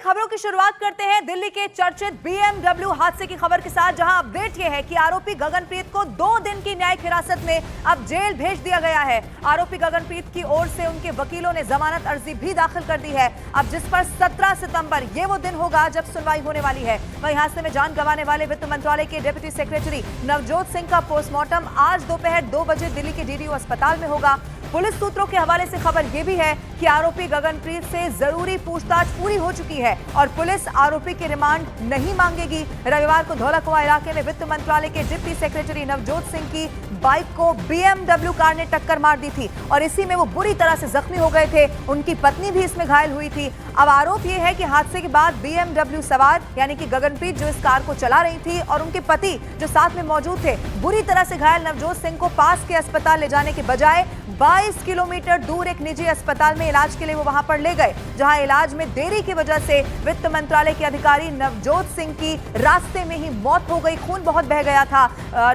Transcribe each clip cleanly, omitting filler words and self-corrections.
खबरों की शुरुआत करते हैं दिल्ली के चर्चित BMW हादसे की खबर के साथ, जहां अपडेट यह है कि आरोपी गगनप्रीत को 2 दिन की न्यायिक हिरासत में अब जेल भेज दिया गया है। आरोपी गगनप्रीत की ओर से उनके वकीलों ने जमानत अर्जी भी दाखिल कर दी है, अब जिस पर 17 सितंबर ये वो दिन होगा जब सुनवाई होने वाली है। वहीं हादसे में जान गंवाने वाले वित्त मंत्रालय के डिप्टी सेक्रेटरी नवजोत सिंह का पोस्टमार्टम आज दोपहर 2 बजे दिल्ली के DDO अस्पताल में होगा। पुलिस सूत्रों के हवाले से खबर यह भी है कि आरोपी गगनप्रीत से जरूरी पूछताछ पूरी हो चुकी है और पुलिस आरोपी की रिमांड नहीं मांगेगी। रविवार को धौलाकुआं इलाके में वित्त मंत्रालय के डिप्टी सेक्रेटरी नवजोत सिंह की बाइक को BMW कार ने टक्कर मार दी थी और इसी में वो बुरी तरह से जख्मी हो गए थे। उनकी पत्नी भी इसमें घायल हुई थी। अब आरोप यह है कि हादसे के बाद BMW सवार यानी कि गगनप्रीत जो इस कार को चला रही थी और उनके पति जो साथ में मौजूद थे, बुरी तरह से घायल नवजोत सिंह को पास के अस्पताल ले जाने के बजाय 22 किलोमीटर दूर एक निजी अस्पताल में इलाज के लिए वो वहां पर ले गए, जहां इलाज में देरी की वजह से वित्त मंत्रालय के अधिकारी नवजोत सिंह की रास्ते में ही मौत हो गई। खून बहुत बह गया था।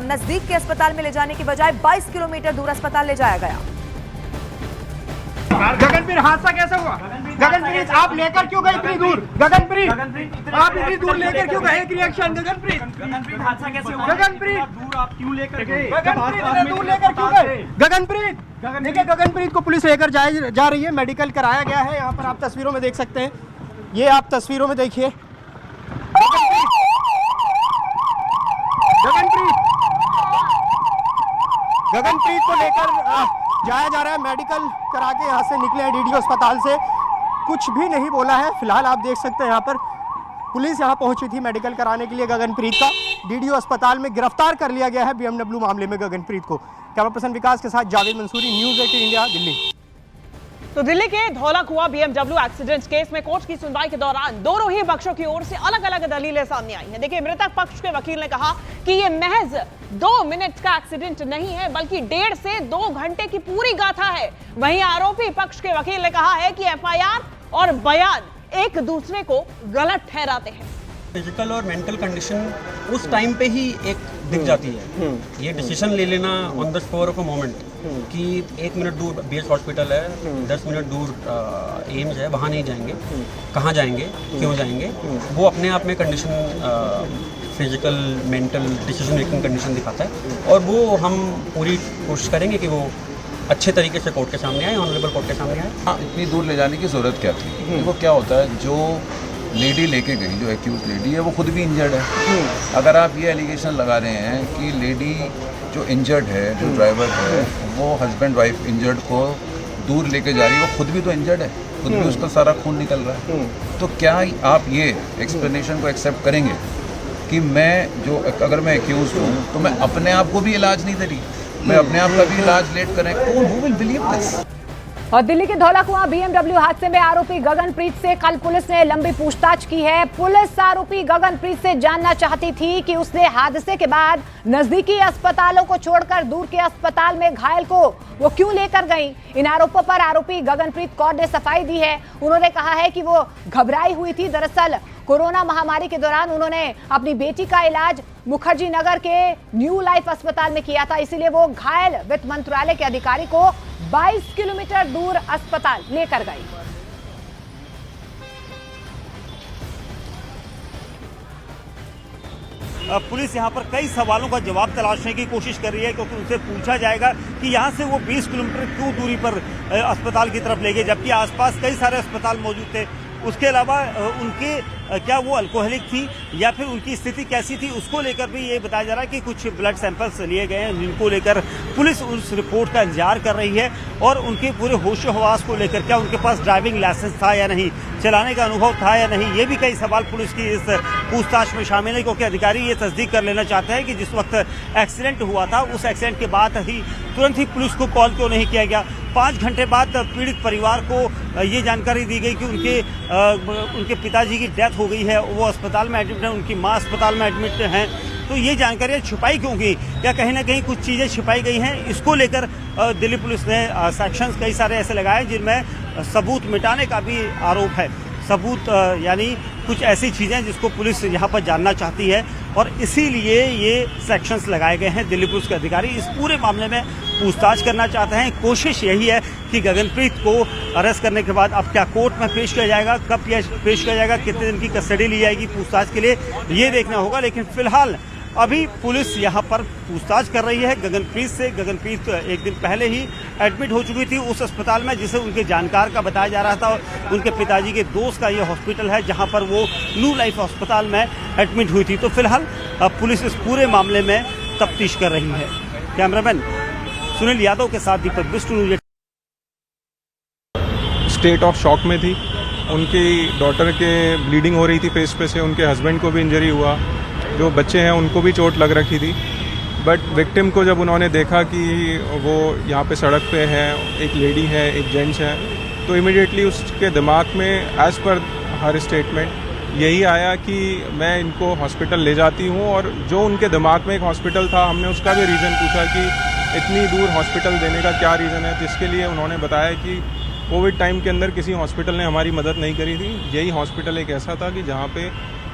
नजदीक के अस्पताल में ले जाने के बजाय 22 किलोमीटर दूर अस्पताल ले जाया गया। गगनप्रीत हादसा कैसे हुआ? गगनप्रीत आप लेकर क्यों गए इतनी दूर? गगनप्रीत आप इतनी दूर लेकर क्यों गए? एक रिएक्शन। गगनप्रीत हादसा कैसे हुआ? गगनप्रीत दूर आप क्यों लेकर गए? गगनप्रीत दूर लेकर क्यों गए? गगनप्रीत देखिए, गगनप्रीत को पुलिस लेकर जा रही है, मेडिकल कराया गया है। यहाँ पर आप तस्वीरों में देख सकते हैं, ये आप तस्वीरों में देखिए। गगनप्रीत को लेकर जाया जा रहा है, मेडिकल करा के यहाँ से निकले हैं DDO अस्पताल से। कुछ भी नहीं बोला है फिलहाल। आप देख सकते हैं यहाँ पर पुलिस यहाँ पहुंची थी मेडिकल कराने के लिए गगनप्रीत का। DDO अस्पताल में गिरफ्तार कर लिया गया है BMW मामले में गगनप्रीत को। कैमरा पर्सन विकास के साथ जावेद मंसूरी, न्यूज़ 18 इंडिया, दिल्ली। तो दिल्ली के धौलाकुआं BMW एक्सीडेंट केस में कोर्ट की सुनवाई के दौरान दोनों ही पक्षों की ओर से अलग अलग दलीलें सामने आई हैं। देखिए, मृतक पक्ष के वकील ने कहा कि ये महज 2 मिनट का एक्सीडेंट नहीं है, बल्कि 1.5 से 2 घंटे की पूरी गाथा है। वहीं आरोपी पक्ष के वकील ने कहा है कि FIR और बयान एक दूसरे को गलत ठहराते हैं। फिजिकल और मेंटल कंडीशन उस टाइम पे ही एक दिख जाती है। ये डिसीजन ले लेना on the spot of a moment कि 1 मिनट दूर BH हॉस्पिटल है, 10 मिनट दूर एम्स है, वहाँ नहीं जाएंगे, कहाँ जाएंगे, क्यों जाएंगे, वो अपने आप में condition physical mental decision making condition दिखाता है। और वो हम पूरी कोशिश करेंगे कि वो अच्छे तरीके से कोर्ट के सामने आए, ऑनरेबल कोर्ट के सामने आए। हाँ, इतनी दूर ले जाने की ज़रूरत क्या थी? देखो क्या होता है, जो लेडी लेके गई, जो एक्यूज लेडी है, वो खुद भी इंजर्ड है। अगर आप ये एलिगेशन लगा रहे हैं कि लेडी जो इंजर्ड है, जो ड्राइवर है, वो हस्बैंड वाइफ इंजर्ड को दूर लेके जा रही है, वो खुद भी तो इंजर्ड है, खुद भी उसका सारा खून निकल रहा है। तो क्या आप ये एक्सप्लेनेशन को एक्सेप्ट करेंगे कि मैं जो अगर मैं एक्यूज हूँ तो मैं अपने आप को भी इलाज नहीं दे रही, मैं अपने आप का भी इलाज लेट करें? कौन हु विल बिलीव दिस? और दिल्ली के धौलाकुआं BMW हादसे में आरोपी गगनप्रीत से कल पुलिस ने लंबी पूछताछ की है। पुलिस आरोपी गगनप्रीत से जानना चाहती थी कि उसने हादसे के बाद नजदीकी अस्पतालों को छोड़कर दूर के अस्पताल में घायल को वो क्यों लेकर गई। इन आरोपों पर आरोपी गगनप्रीत कौर ने सफाई दी है। उन्होंने कहा है कि वो घबराई हुई थी। दरअसल कोरोना महामारी के दौरान उन्होंने अपनी बेटी का इलाज मुखर्जी नगर के न्यू लाइफ अस्पताल में किया था, इसीलिए वो घायल वित्त मंत्रालय के अधिकारी को 22 किलोमीटर दूर अस्पताल लेकर गई। पुलिस यहाँ पर कई सवालों का जवाब तलाशने की कोशिश कर रही है, क्योंकि उनसे पूछा जाएगा कि यहाँ से वो 20 किलोमीटर क्यों दूरी पर अस्पताल की तरफ ले गए, जबकि आसपास कई सारे अस्पताल मौजूद थे। उसके अलावा उनके क्या वो अल्कोहलिक थी या फिर उनकी स्थिति कैसी थी, उसको लेकर भी ये बताया जा रहा है कि कुछ ब्लड सैंपल्स लिए गए हैं, जिनको लेकर पुलिस उस रिपोर्ट का इंतजार कर रही है। और उनके पूरे होश हवास को लेकर, क्या उनके पास ड्राइविंग लाइसेंस था या नहीं, चलाने का अनुभव था या नहीं, ये भी कई सवाल पुलिस की इस पूछताछ में शामिल है। क्योंकि अधिकारी ये तस्दीक कर लेना चाहते हैं कि जिस वक्त एक्सीडेंट हुआ था, उस एक्सीडेंट के बाद ही तुरंत ही पुलिस को कॉल क्यों नहीं किया गया। 5 घंटे बाद पीड़ित परिवार को ये जानकारी दी गई कि उनके पिताजी की डेथ हो गई है, वो अस्पताल में एडमिट है, उनकी माँ अस्पताल में एडमिट हैं। तो ये जानकारियाँ छुपाई क्यों गई, या कहीं ना कहीं कुछ चीज़ें छिपाई गई हैं, इसको लेकर दिल्ली पुलिस ने सेक्शंस कई सारे ऐसे लगाए जिनमें सबूत मिटाने का भी आरोप है। सबूत यानी कुछ ऐसी चीज़ें जिसको पुलिस यहाँ पर जानना चाहती है। और इसीलिए ये सेक्शंस लगाए गए हैं। दिल्ली पुलिस के अधिकारी इस पूरे मामले में पूछताछ करना चाहते हैं। कोशिश यही है कि गगनप्रीत को अरेस्ट करने के बाद अब क्या कोर्ट में पेश किया जाएगा, कब पेश किया जाएगा, कितने दिन की कस्टडी ली जाएगी पूछताछ के लिए, ये देखना होगा। लेकिन फिलहाल अभी पुलिस यहाँ पर पूछताछ कर रही है गगनप्रीत से। गगनप्रीत एक दिन पहले ही एडमिट हो चुकी थी उस अस्पताल में जिसे उनके जानकार का बताया जा रहा था। उनके पिताजी के दोस्त का ये हॉस्पिटल है जहाँ पर वो न्यू लाइफ अस्पताल में एडमिट हुई थी। तो फिलहाल अब पुलिस इस पूरे मामले में तफ्तीश कर रही है। कैमरामैन सुनील यादव के साथ दीपक बिष्ट। स्टेट ऑफ शॉक में थी। उनकी डॉटर के ब्लीडिंग हो रही थी फेस पे से, उनके हस्बैंड को भी इंजरी हुआ, जो बच्चे हैं उनको भी चोट लग रखी थी। बट विक्टिम को जब उन्होंने देखा कि वो यहाँ पे सड़क पे है, एक लेडी है, एक जेंट्स है, तो इमिडिएटली उसके दिमाग में एज़ पर हर स्टेटमेंट यही आया कि मैं इनको हॉस्पिटल ले जाती हूँ। और जो उनके दिमाग में एक हॉस्पिटल था, हमने उसका भी रीज़न पूछा कि इतनी दूर हॉस्पिटल देने का क्या रीज़न है, जिसके लिए उन्होंने बताया कि कोविड टाइम के अंदर किसी हॉस्पिटल ने हमारी मदद नहीं करी थी। यही हॉस्पिटल एक ऐसा था कि जहाँ पे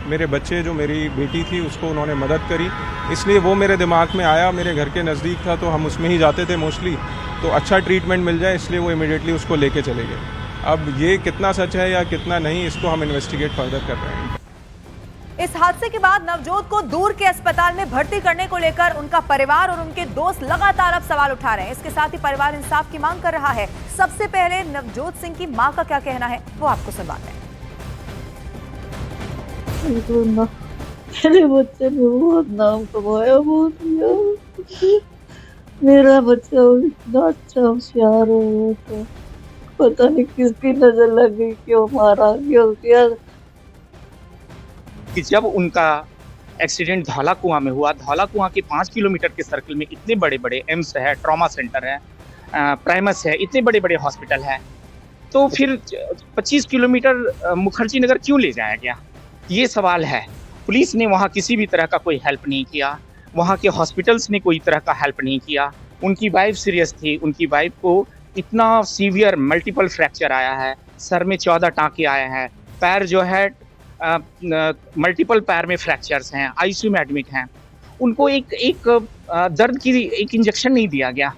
मेरे बच्चे, जो मेरी बेटी थी, उसको उन्होंने मदद करी। इसलिए वो मेरे दिमाग में आया, मेरे घर के नज़दीक था तो हम उसमें ही जाते थे मोस्टली, तो अच्छा ट्रीटमेंट मिल जाए, इसलिए वो इमीडिएटली उसको लेके चले गए। अब ये कितना सच है या कितना नहीं, इसको हम इन्वेस्टिगेट फर्दर कर रहे हैं। इस हादसे के बाद नवजोत को दूर के अस्पताल में भर्ती करने को लेकर उनका परिवार और उनके दोस्त लगातार अब सवाल उठा रहे हैं। इसके साथ ही परिवार इंसाफ की मांग कर रहा है। सबसे पहले नवजोत सिंह की मां का क्या कहना है वो आपको सुनवाते हैं। मेरे बच्चे ने बहुत नाम कमाया, बहुत मेरा बच्चा इतना अच्छा होशियार हो था, पता नहीं किसकी नजर लग गई, क्यों मारा, क्यों किया। कि जब उनका एक्सीडेंट धौला कुआं में हुआ, धौला कुआं के 5 किलोमीटर के सर्कल में इतने बड़े बड़े एम्स है, ट्रॉमा सेंटर है, प्राइमस है, इतने बड़े बड़े हॉस्पिटल है, तो फिर 25 किलोमीटर मुखर्जी नगर क्यों ले जाया गया, ये सवाल है। पुलिस ने वहाँ किसी भी तरह का कोई हेल्प नहीं किया, वहाँ के हॉस्पिटल्स ने कोई तरह का हेल्प नहीं किया। उनकी वाइफ सीरियस थी, उनकी वाइफ को इतना सीवियर मल्टीपल फ्रैक्चर आया है, सर में 14 टाँके आए हैं, पैर जो है मल्टीपल पैर में फ्रैक्चर्स हैं, आईसीयू में एडमिट हैं। उनको एक दर्द की एक इंजेक्शन नहीं दिया गया।